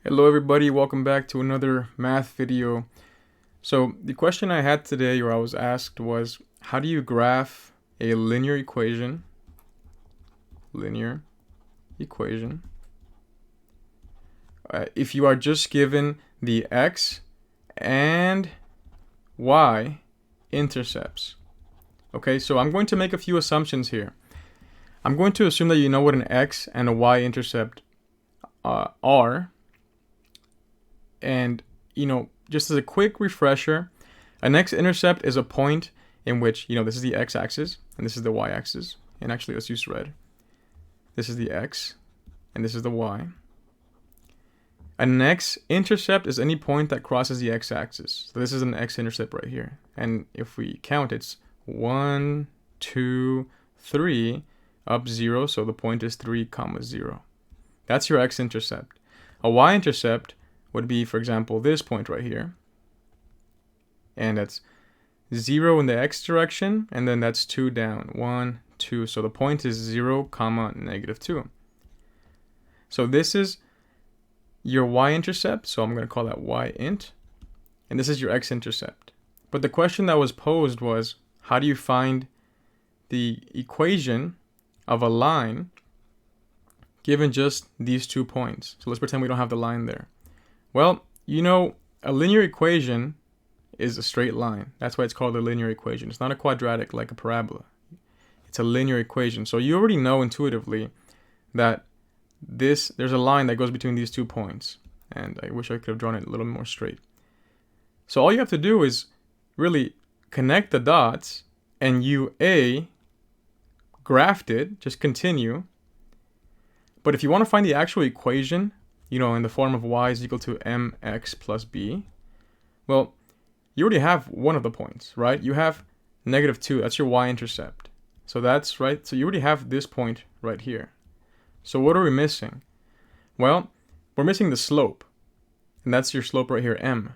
Hello everybody, welcome back to another math video. So the question I had today, or I was asked, was how do you graph a linear equation if you are just given the x and y intercepts. Okay, so I'm going to make a few assumptions here. I'm going to assume that you know what an x and a y intercept are. And, just as a quick refresher, an x-intercept is a point in which, this is the x-axis and this is the y-axis. And actually, let's use red. This is the x and this is the y. An x-intercept is any point that crosses the x-axis. So this is an x-intercept right here. And if we count, it's 1, 2, 3, up 0. So the point is 3, 0. That's your x-intercept. A y-intercept would be, for example, this point right here. And that's 0 in the x direction, and then that's 2 down. 1, 2. So the point is 0, -2. So this is your y-intercept, so I'm going to call that y-int. And this is your x-intercept. But the question that was posed was, how do you find the equation of a line given just these 2 points? So let's pretend we don't have the line there. Well, a linear equation is a straight line. That's why it's called a linear equation. It's not a quadratic like a parabola. It's a linear equation. So you already know intuitively that there's a line that goes between these 2 points. And I wish I could have drawn it a little more straight. So all you have to do is really connect the dots and you graphed it, just continue. But if you want to find the actual equation, in the form of y is equal to mx plus b, well, you already have one of the points, right? You have -2. That's your y-intercept. So that's right. So you already have this point right here. So what are we missing? Well, we're missing the slope. And that's your slope right here, m.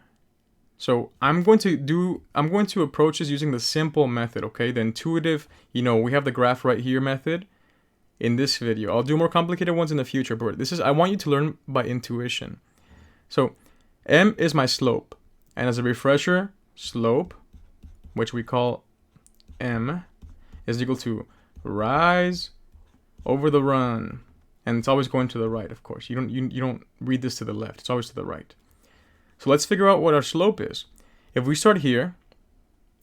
So I'm going to approach this using the simple method, okay? The intuitive, we have the graph right here method. In this video, I'll do more complicated ones in the future, but I want you to learn by intuition. So m is my slope, and as a refresher, slope, which we call m, is equal to rise over the run, and it's always going to the right, of course. You don't read this to the left; it's always to the right. So let's figure out what our slope is. If we start here,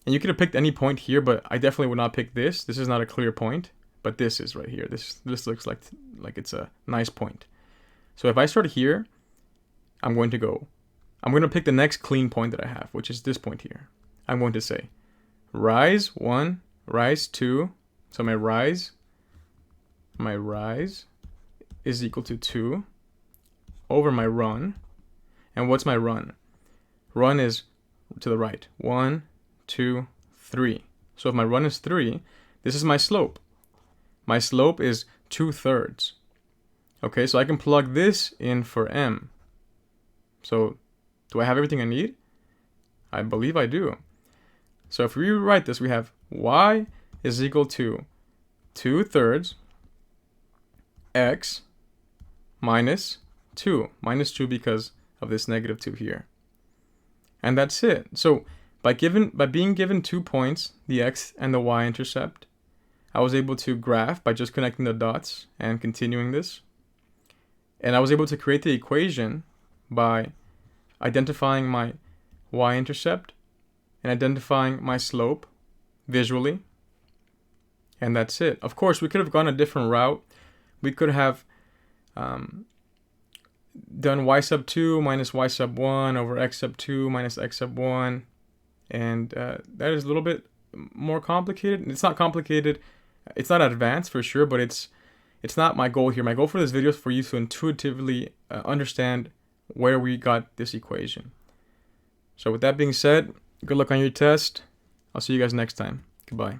and you could have picked any point here, but I definitely would not pick this. This is not a clear point. But this is right here. This looks like it's a nice point. So if I start here, I'm going to pick the next clean point that I have, which is this point here. I'm going to say rise 1, rise 2. So my rise is equal to 2 over my run. And what's my run? Run is to the right. 1, 2, 3. So if my run is 3, this is my slope. My slope is 2/3. Okay, so I can plug this in for m. So do I have everything I need? I believe I do. So if we rewrite this, we have y is equal to 2/3 x minus 2. Minus 2 because of this -2 here. And that's it. So by being given 2 points, the x and the y-intercept, I was able to graph by just connecting the dots and continuing this. And I was able to create the equation by identifying my y-intercept and identifying my slope visually. And that's it. Of course, we could have gone a different route. We could have done y sub 2 minus y sub 1 over x sub 2 minus x sub 1. And that is a little bit more complicated. It's not complicated. It's not advanced for sure, but it's not my goal here. My goal for this video is for you to intuitively understand where we got this equation. So with that being said, good luck on your test. I'll see you guys next time. Goodbye.